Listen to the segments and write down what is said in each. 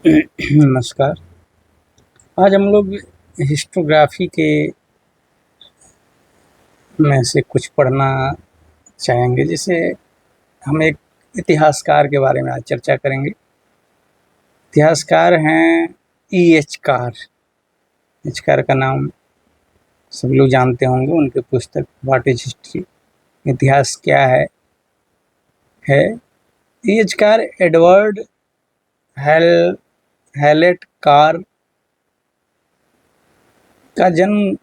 नमस्कार। आज हम लोग हिस्टोग्राफी के में से कुछ पढ़ना चाहेंगे, जिसे हम एक इतिहासकार के बारे में आज चर्चा करेंगे। इतिहासकार हैं E.H. कार। एच कार का नाम सब लोग जानते होंगे। उनकी पुस्तक व्हाट इज हिस्ट्री, इतिहास क्या है। E.H. Car Edward Hallett car का जन्म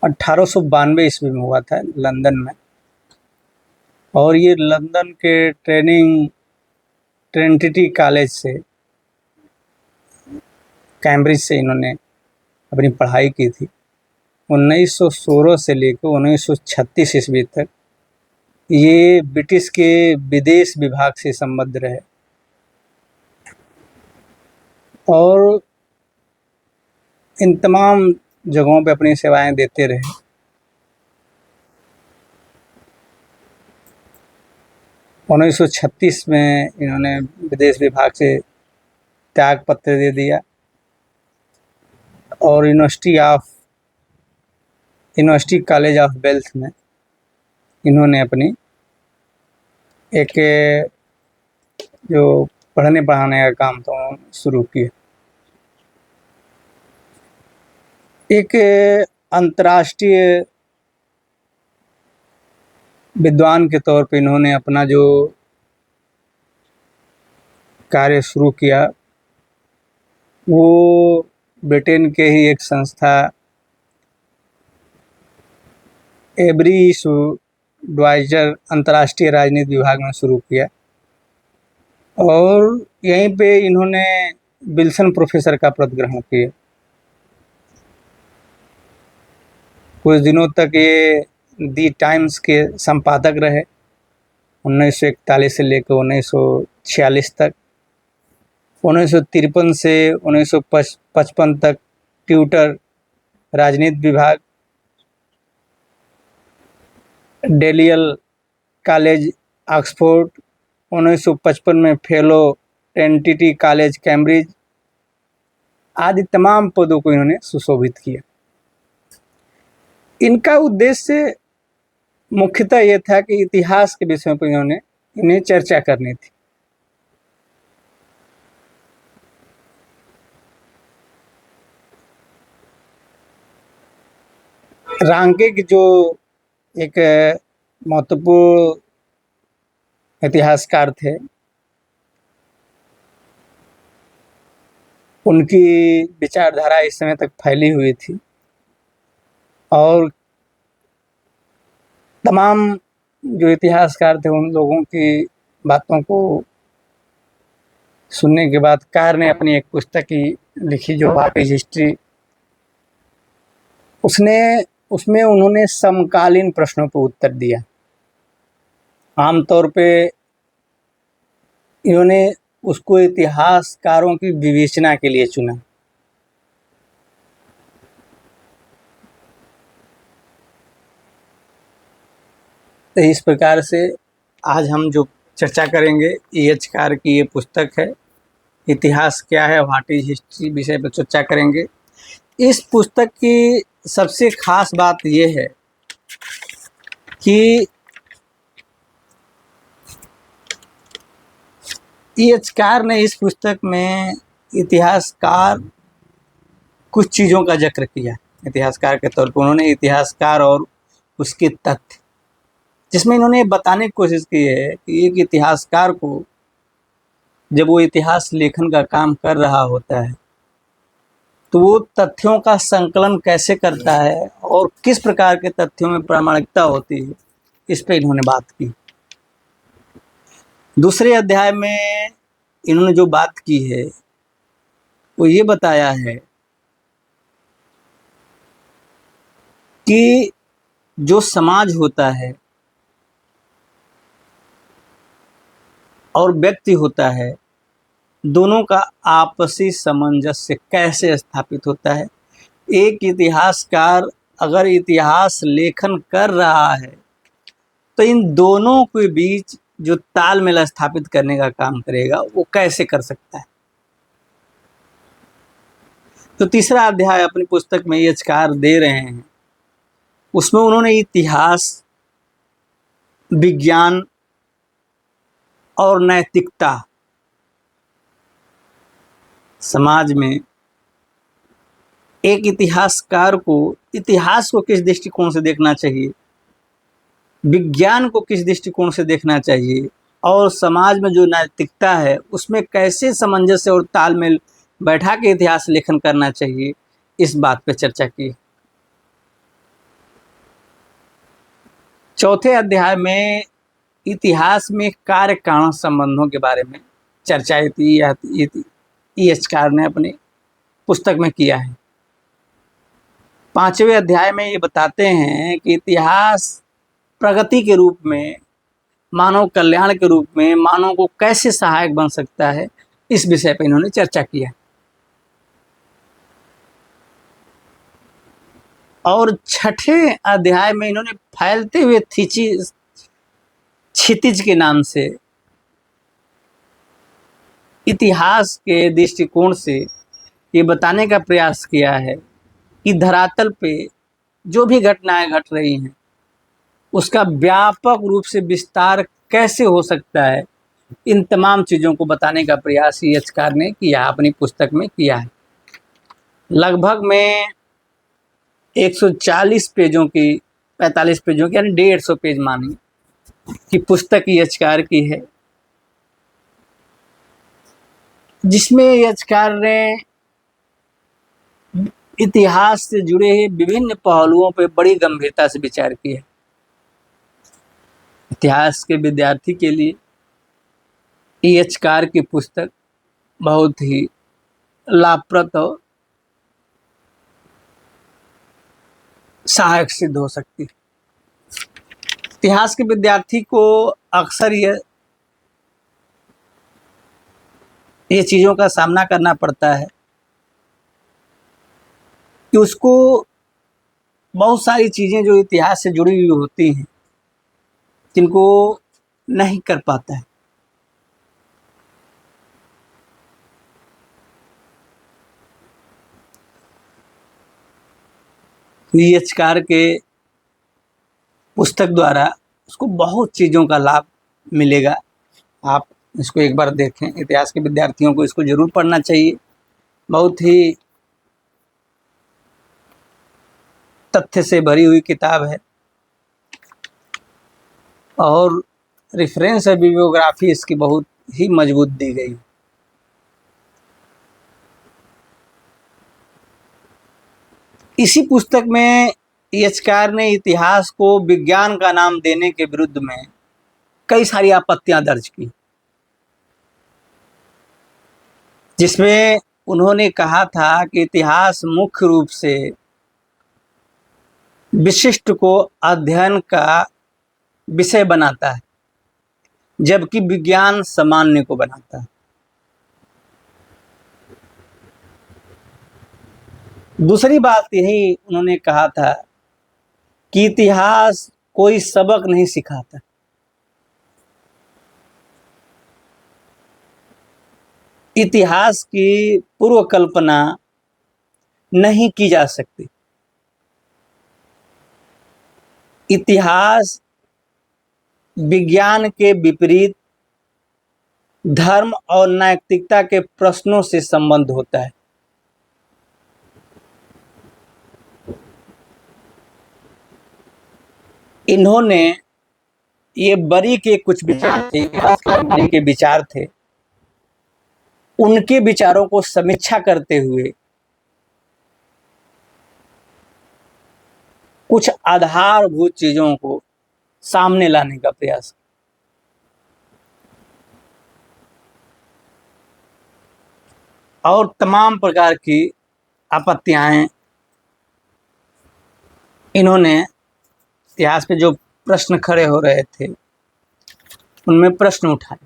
1892 ईस्वी में हुआ था लंदन में, और ये लंदन के ट्रिनिटी कॉलेज से, कैम्ब्रिज से इन्होंने अपनी पढ़ाई की थी। 1916 से लेकर 1936 ईस्वी तक ये ब्रिटिश के विदेश विभाग से संबद्ध रहे और इन तमाम जगहों पे अपनी सेवाएं देते रहे। उन्नीस सौ 1936 में इन्होंने विदेश विभाग से त्याग पत्र दे दिया और यूनिवर्सिटी कॉलेज ऑफ वेल्थ में इन्होंने अपनी एक जो पढ़ने पढ़ाने का काम था शुरू किया। एक अंतर्राष्ट्रीय विद्वान के तौर पे इन्होंने अपना जो कार्य शुरू किया वो ब्रिटेन के ही एक संस्था एब्रिश ड्वाइजर अंतर्राष्ट्रीय राजनीति विभाग में शुरू किया और यहीं पे इन्होंने विल्सन प्रोफेसर का पद ग्रहण किया। कुछ दिनों तक ये दी टाइम्स के संपादक रहे 1941 से लेकर 1946 तक। 1953 से 1955 तक ट्यूटर राजनीति विभाग, डेलियल कॉलेज ऑक्सफोर्ड, 1955 में फेलो ट्रिनिटी कॉलेज कैम्ब्रिज आदि तमाम पदों को इन्होंने सुशोभित किया। इनका उद्देश्य मुख्यतः यह था कि इतिहास के विषयों पर इन्हें चर्चा करनी थी। रांके जो एक महत्वपूर्ण इतिहासकार थे, उनकी विचारधारा इस समय तक फैली हुई थी और तमाम जो इतिहासकार थे उन लोगों की बातों को सुनने के बाद कार ने अपनी एक पुस्तक ही लिखी जो व्हाट इज हिस्ट्री। उसमें उन्होंने समकालीन प्रश्नों पर उत्तर दिया। आमतौर पे इन्होंने उसको इतिहासकारों की विवेचना के लिए चुना। तो इस प्रकार से आज हम जो चर्चा करेंगे E.H. कार की ये पुस्तक है, इतिहास क्या है, व्हाट इज हिस्ट्री विषय पर चर्चा करेंगे। इस पुस्तक की सबसे खास बात ये है कि E.H. कार ने इस पुस्तक में इतिहासकार कुछ चीज़ों का जिक्र किया। इतिहासकार के तौर पर उन्होंने इतिहासकार और उसके तथ्य, जिसमें इन्होंने बताने की कोशिश की है कि एक इतिहासकार को जब वो इतिहास लेखन का काम कर रहा होता है तो वो तथ्यों का संकलन कैसे करता है और किस प्रकार के तथ्यों में प्रामाणिकता होती है, इस पे इन्होंने बात की। दूसरे अध्याय में इन्होंने जो बात की है वो ये बताया है कि जो समाज होता है और व्यक्ति होता है, दोनों का आपसी सामंजस्य कैसे स्थापित होता है। एक इतिहासकार अगर इतिहास लेखन कर रहा है तो इन दोनों के बीच जो तालमेल स्थापित करने का काम करेगा वो कैसे कर सकता है। तो तीसरा अध्याय अपनी पुस्तक में ये यचकार दे रहे हैं, उसमें उन्होंने इतिहास, विज्ञान और नैतिकता, समाज में एक इतिहासकार को इतिहास को किस दृष्टिकोण से देखना चाहिए, विज्ञान को किस दृष्टिकोण से देखना चाहिए, और समाज में जो नैतिकता है उसमें कैसे सामंजस्य और तालमेल बैठा के इतिहास लेखन करना चाहिए, इस बात पर चर्चा की। चौथे अध्याय में इतिहास में कार्य कारण संबंधों के बारे में चर्चा यचकार ने अपने पुस्तक में किया है। पांचवें अध्याय में ये बताते हैं कि इतिहास प्रगति के रूप में, मानव कल्याण के रूप में मानव को कैसे सहायक बन सकता है, इस विषय पर इन्होंने चर्चा किया। और छठे अध्याय में इन्होंने फैलते हुए क्षितिज के नाम से इतिहास के दृष्टिकोण से ये बताने का प्रयास किया है कि धरातल पे जो भी घटनाएं घट रही हैं उसका व्यापक रूप से विस्तार कैसे हो सकता है, इन तमाम चीज़ों को बताने का प्रयास यचकार ने किया, अपनी पुस्तक में किया है। लगभग में 140 पेजों की, 45 पेजों की, यानी 150 पेज मानिए कि पुस्तक यचकार की है, जिसमें यचकार ने इतिहास से जुड़े विभिन्न पहलुओं पर बड़ी गंभीरता से विचार किया। इतिहास के विद्यार्थी के लिए यचकार की पुस्तक बहुत ही लाभप्रद और सहायक सिद्ध हो सकती है। इतिहास के विद्यार्थी को अक्सर ये चीज़ों का सामना करना पड़ता है कि उसको बहुत सारी चीज़ें जो इतिहास से जुड़ी हुई होती हैं जिनको नहीं कर पाता है। यचकार के पुस्तक द्वारा उसको बहुत चीज़ों का लाभ मिलेगा। आप इसको एक बार देखें, इतिहास के विद्यार्थियों को इसको जरूर पढ़ना चाहिए। बहुत ही तथ्य से भरी हुई किताब है और रेफरेंस है, बिब्लियोग्राफी इसकी बहुत ही मजबूत दी गई। इसी पुस्तक में यचकार ने इतिहास को विज्ञान का नाम देने के विरुद्ध में कई सारी आपत्तियां दर्ज की, जिसमें उन्होंने कहा था कि इतिहास मुख्य रूप से विशिष्ट को अध्ययन का विषय बनाता है, जबकि विज्ञान सामान्य को बनाता है। दूसरी बात यही उन्होंने कहा था कि इतिहास कोई सबक नहीं सिखाता, इतिहास की पूर्व कल्पना नहीं की जा सकती, इतिहास विज्ञान के विपरीत धर्म और नैतिकता के प्रश्नों से संबंध होता है। इन्होंने ये बरी के कुछ विचार थे, बरी के विचार थे, उनके विचारों को समीक्षा करते हुए कुछ आधारभूत चीजों को सामने लाने का प्रयास। और तमाम प्रकार की आपत्तियां इन्होंने इतिहास पे जो प्रश्न खड़े हो रहे थे उनमें प्रश्न उठाए।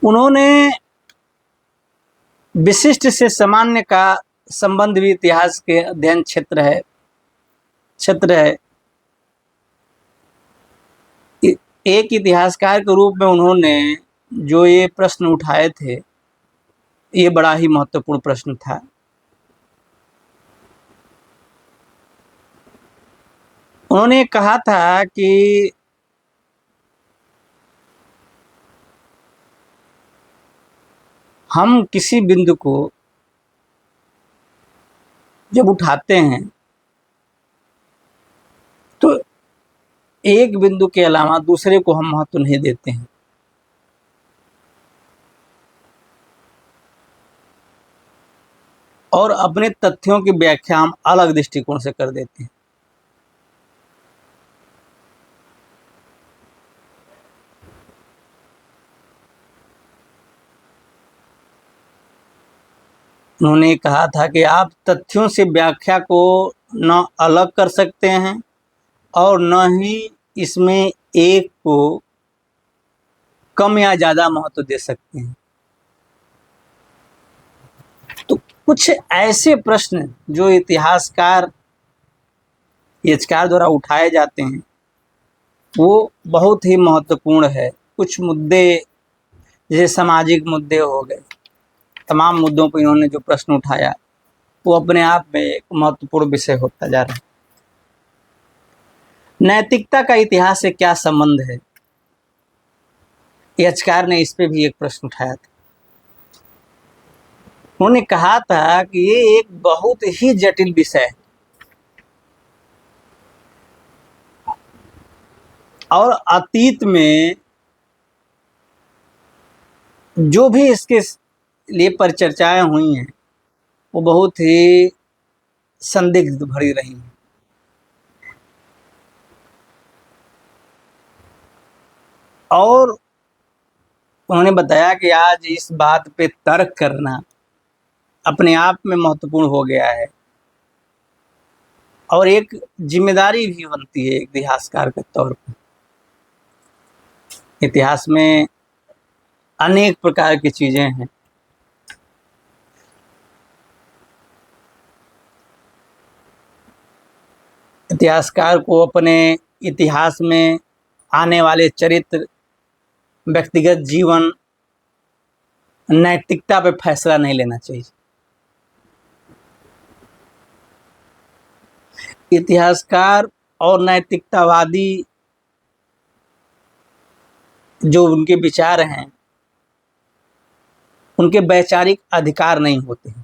उन्होंने विशिष्ट से सामान्य का संबंध भी इतिहास के अध्ययन क्षेत्र है। एक इतिहासकार के रूप में उन्होंने जो ये प्रश्न उठाए थे, ये बड़ा ही महत्वपूर्ण प्रश्न था। उन्होंने कहा था कि हम किसी बिंदु को जब उठाते हैं तो एक बिंदु के अलावा दूसरे को हम महत्व नहीं देते हैं। और अपने तथ्यों की व्याख्या हम अलग दृष्टिकोण से कर देते हैं। उन्होंने कहा था कि आप तथ्यों से व्याख्या को न अलग कर सकते हैं और न ही इसमें एक को कम या ज़्यादा महत्व दे सकते हैं। तो कुछ ऐसे प्रश्न जो इतिहासकार द्वारा उठाए जाते हैं वो बहुत ही महत्वपूर्ण है। कुछ मुद्दे जैसे सामाजिक मुद्दे हो गए, तमाम मुद्दों पर इन्होंने जो प्रश्न उठाया वो अपने आप में एक महत्वपूर्ण विषय होता जा रहा है। नैतिकता का इतिहास से क्या संबंध है, याचकार ने इस पे भी एक प्रश्न उठाया था। उन्होंने कहा था कि ये एक बहुत ही जटिल विषय है और अतीत में जो भी इसके लिए परिचर्चाएं हुई हैं वो बहुत ही संदिग्ध भरी रही हैं। और उन्होंने बताया कि आज इस बात पे तर्क करना अपने आप में महत्वपूर्ण हो गया है और एक जिम्मेदारी भी बनती है एक इतिहासकार के तौर पर। इतिहास में अनेक प्रकार की चीजें हैं। इतिहासकार को अपने इतिहास में आने वाले चरित्र, व्यक्तिगत जीवन, नैतिकता पे फैसला नहीं लेना चाहिए। इतिहासकार और नैतिकतावादी जो उनके विचार हैं उनके वैचारिक अधिकार नहीं होते हैं।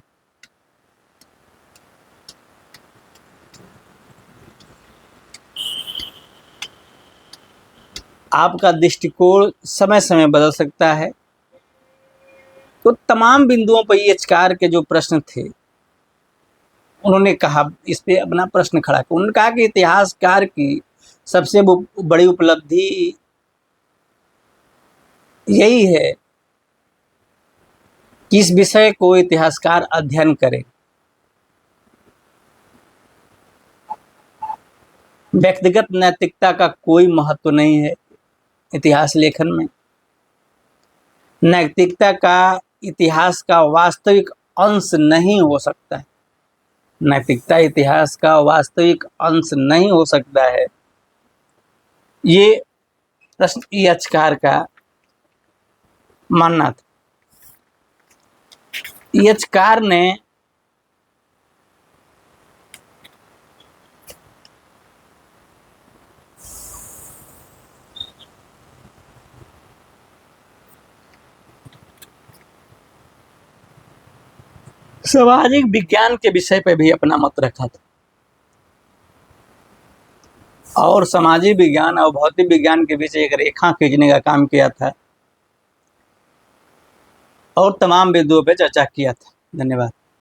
आपका दृष्टिकोण समय समय बदल सकता है। तो तमाम बिंदुओं पर याचकार के जो प्रश्न थे उन्होंने कहा, इस पे अपना प्रश्न खड़ा किया। उन्होंने कहा कि इतिहासकार की सबसे बड़ी उपलब्धि यही है कि इस विषय को इतिहासकार अध्ययन करे। व्यक्तिगत नैतिकता का कोई महत्व नहीं है इतिहास लेखन में। नैतिकता का इतिहास का वास्तविक अंश नहीं हो सकता है। नैतिकता इतिहास का वास्तविक अंश नहीं हो सकता है। ये प्रश्न याचकार का मानना था। याचकार ने सामाजिक विज्ञान के विषय पर भी अपना मत रखा था और सामाजिक विज्ञान और भौतिक विज्ञान के बीच एक रेखा खींचने का काम किया था और तमाम बिंदुओं पर चर्चा किया था। धन्यवाद।